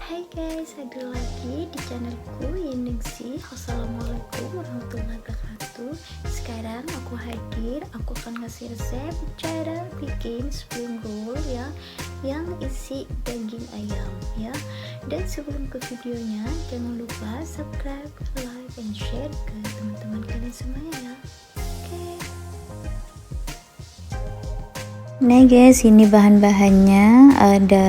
Hai guys, hadir lagi di channelku Yeningsi. Assalamualaikum warahmatullahi wabarakatuh. Sekarang aku hadir, aku akan ngasih resep cara bikin spring roll ya, yang isi daging ayam ya. Dan sebelum ke videonya, jangan lupa subscribe, like, and share ke teman-teman kalian semuanya ya. Nah guys, ini bahan-bahannya ada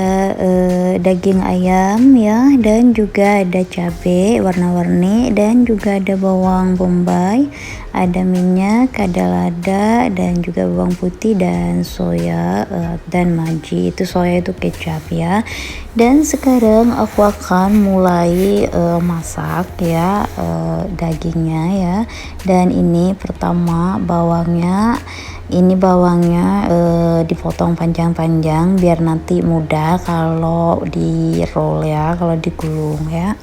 daging ayam ya, dan juga ada cabai warna-warni, dan juga ada bawang bombay, ada minyak, ada lada, dan juga bawang putih dan soya dan maji. Itu soya itu kecap ya. Dan sekarang aku akan mulai masak ya dagingnya ya. Dan ini pertama bawangnya. Ini bawangnya dipotong panjang-panjang biar nanti mudah kalau di roll ya, kalau digulung ya.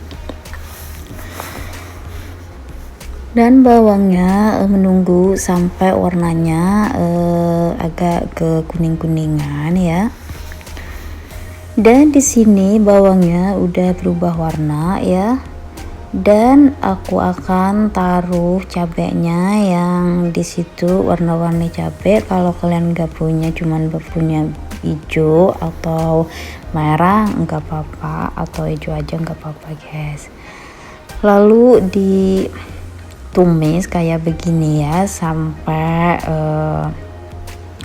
Dan bawangnya menunggu sampai warnanya agak ke kuning-kuningan ya. Dan di sini bawangnya udah berubah warna ya. Dan aku akan taruh cabenya yang di situ warna-warni cabai. Kalau kalian nggak punya, cuman punya hijau atau merah nggak apa-apa, atau hijau aja nggak apa-apa guys. Lalu ditumis kayak begini ya, sampai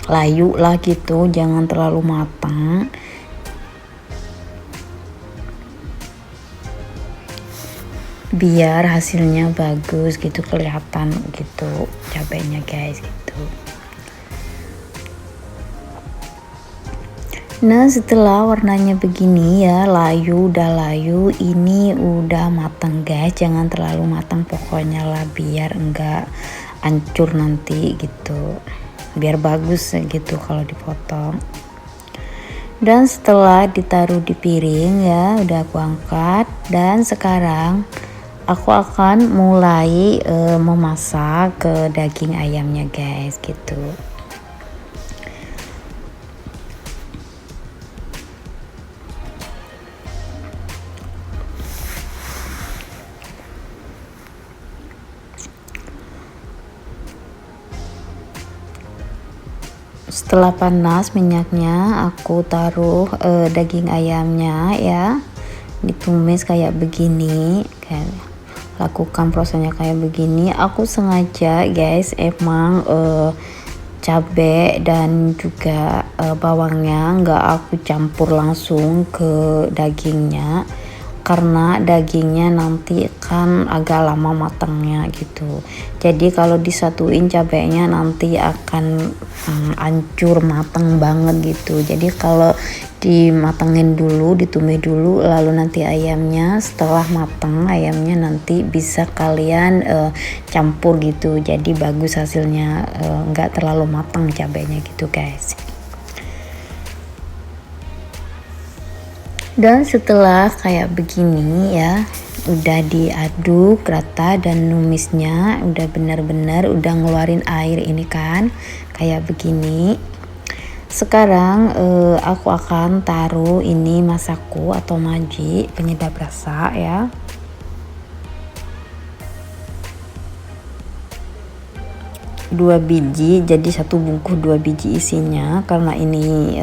layu lah gitu, jangan terlalu matang. Biar hasilnya bagus gitu, kelihatan gitu cabenya guys gitu. Nah setelah warnanya begini ya, udah layu, ini udah matang guys. Jangan terlalu matang pokoknya lah, biar enggak hancur nanti gitu, biar bagus gitu kalau dipotong. Dan setelah ditaruh di piring ya, udah aku angkat. Dan sekarang aku akan mulai memasak ke daging ayamnya guys gitu. Setelah panas minyaknya, aku taruh daging ayamnya ya, ditumis kayak begini. Lakukan prosesnya kayak begini. Aku sengaja guys emang cabai dan juga bawangnya nggak aku campur langsung ke dagingnya, karena dagingnya nanti kan agak lama matangnya gitu. Jadi kalau disatuin cabainya nanti akan hancur matang banget gitu. Jadi kalau dimatengin dulu, ditumis dulu, lalu nanti ayamnya setelah matang, ayamnya nanti bisa kalian campur gitu, jadi bagus hasilnya, nggak terlalu matang cabainya gitu guys. Dan setelah kayak begini ya, udah diaduk rata dan numisnya udah benar-benar udah ngeluarin air ini kan kayak begini. Sekarang aku akan taruh ini masako atau maji, penyedap rasa ya. Dua biji, jadi satu bungkus 2 biji isinya, karena ini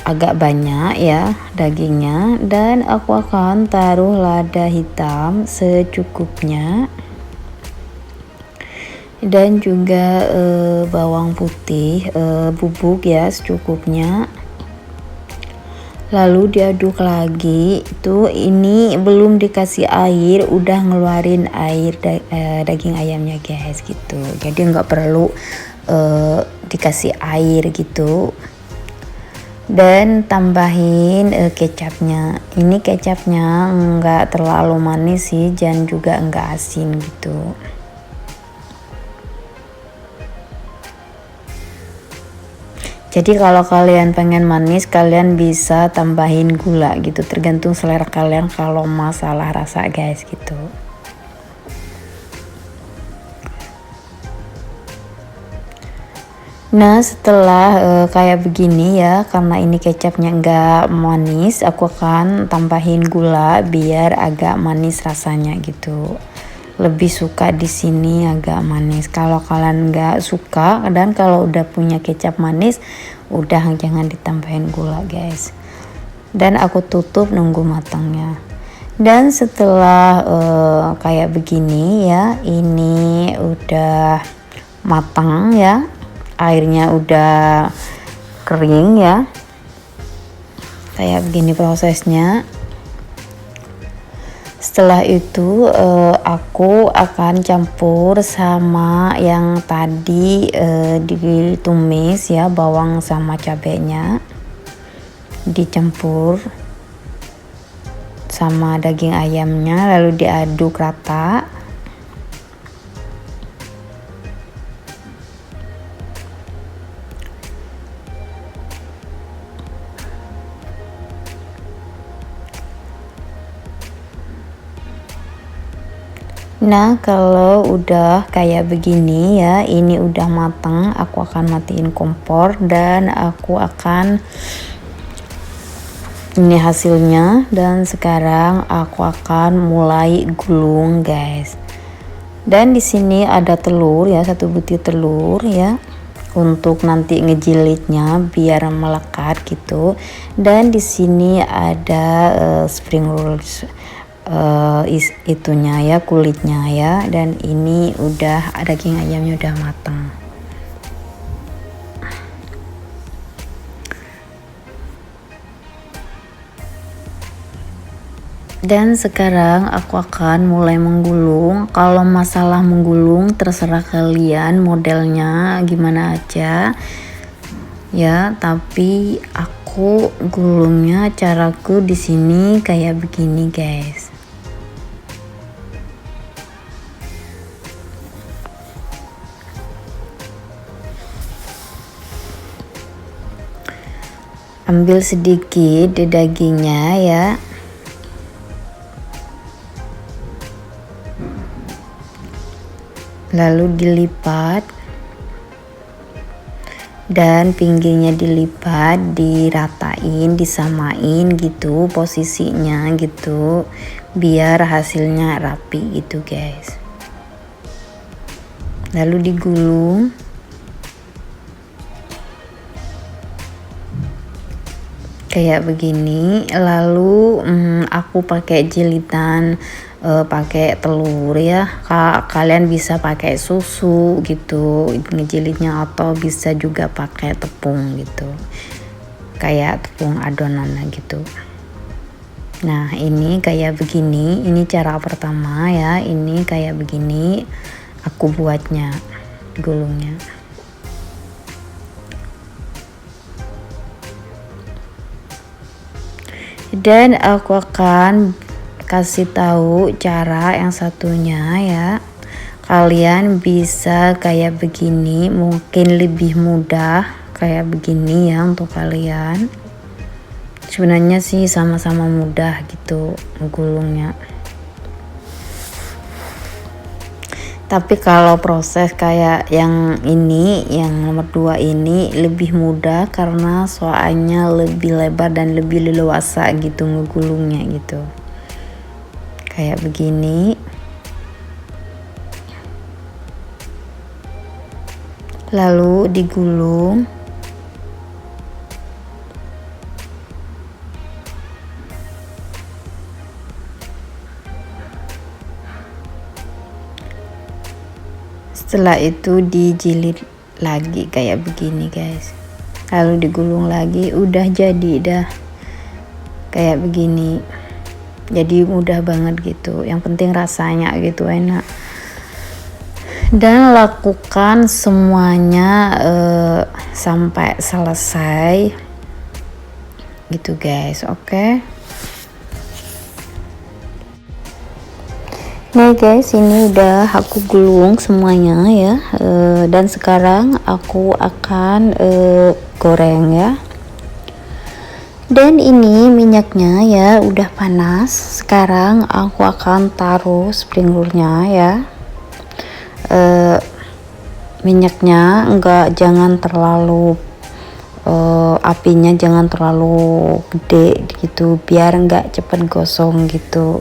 agak banyak ya dagingnya. Dan aku akan taruh lada hitam secukupnya, dan juga bawang putih bubuk ya secukupnya. Lalu diaduk lagi. Tuh ini belum dikasih air udah ngeluarin air daging ayamnya guys gitu, jadi nggak perlu dikasih air gitu. Dan tambahin kecapnya. Ini kecapnya nggak terlalu manis sih, dan juga nggak asin gitu. Jadi kalau kalian pengen manis, kalian bisa tambahin gula gitu, tergantung selera kalian kalau masalah rasa guys gitu. Nah setelah kayak begini ya, karena ini kecapnya enggak manis, aku akan tambahin gula biar agak manis rasanya gitu. Lebih suka di sini agak manis. Kalau kalian enggak suka dan kalau udah punya kecap manis, udah jangan ditambahin gula guys. Dan aku tutup nunggu matangnya. Dan setelah kayak begini ya, ini udah matang ya, airnya udah kering ya, kayak begini prosesnya. Setelah itu aku akan campur sama yang tadi ditumis ya, bawang sama cabenya dicampur sama daging ayamnya, lalu diaduk rata. Nah kalau udah kayak begini ya, ini udah matang, aku akan matiin kompor dan aku akan, ini hasilnya. Dan sekarang aku akan mulai gulung guys. Dan di sini ada telur ya, 1 butir telur ya, untuk nanti ngejilitnya biar melekat gitu. Dan di sini ada spring rolls, itunya ya, kulitnya ya. Dan ini udah daging ayamnya udah matang. Dan sekarang aku akan mulai menggulung. Kalau masalah menggulung terserah kalian, modelnya gimana aja ya, tapi aku gulungnya caraku di sini kayak begini guys. Ambil sedikit di dagingnya ya, lalu dilipat dan pinggirnya dilipat, diratain, disamain gitu posisinya gitu, biar hasilnya rapi gitu guys. Lalu digulung kayak begini. Lalu aku pakai jilitan, pakai telur ya. Kalian bisa pakai susu gitu ngejilitnya, atau bisa juga pakai tepung gitu, kayak tepung adonan gitu. Nah ini kayak begini, ini cara pertama ya, ini kayak begini aku buatnya, gulungnya. Dan aku akan kasih tahu cara yang satunya ya. Kalian bisa kayak begini, mungkin lebih mudah kayak begini ya untuk kalian. Sebenarnya sih sama-sama mudah gitu gulungnya. Tapi kalau proses kayak yang ini, yang nomor 2 ini lebih mudah karena soalnya lebih lebar dan lebih leluasa gitu ngegulungnya gitu. Kayak begini. Lalu digulung. Setelah itu dijilid lagi kayak begini guys, lalu digulung lagi, udah jadi dah kayak begini. Jadi mudah banget gitu, yang penting rasanya gitu enak. Dan lakukan semuanya sampai selesai gitu guys. Oke. Nah guys, ini udah aku gulung semuanya ya, dan sekarang aku akan goreng ya. Dan ini minyaknya ya udah panas. Sekarang aku akan taruh spring rollnya ya, minyaknya jangan terlalu apinya jangan terlalu gede gitu, biar nggak cepet gosong gitu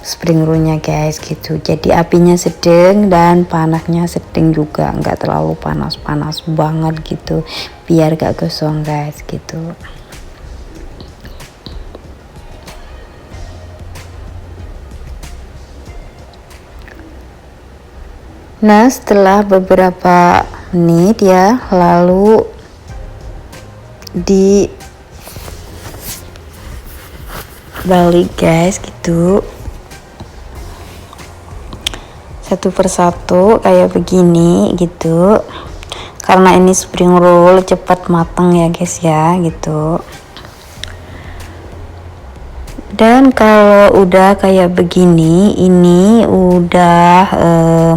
spring rollnya guys gitu. Jadi apinya sedang dan panasnya sedang juga, nggak terlalu panas banget gitu, biar gak gosong guys gitu. Nah setelah beberapa menit ya, lalu dibalik guys gitu, satu persatu kayak begini gitu, karena ini spring roll cepat matang ya guys ya gitu. Dan kalau udah kayak begini, ini udah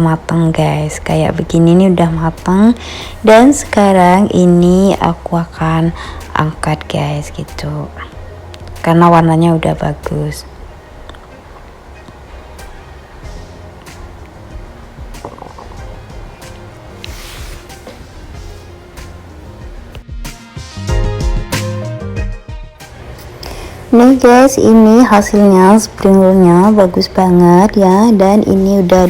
matang guys, kayak begini ini udah matang. Dan sekarang ini aku akan angkat guys gitu, karena warnanya udah bagus. Nih guys, ini hasilnya spring rollnya bagus banget ya, dan ini udah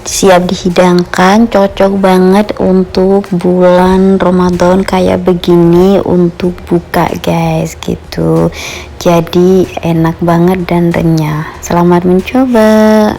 siap dihidangkan, cocok banget untuk bulan Ramadan kayak begini untuk buka guys gitu. Jadi enak banget dan renyah. Selamat mencoba.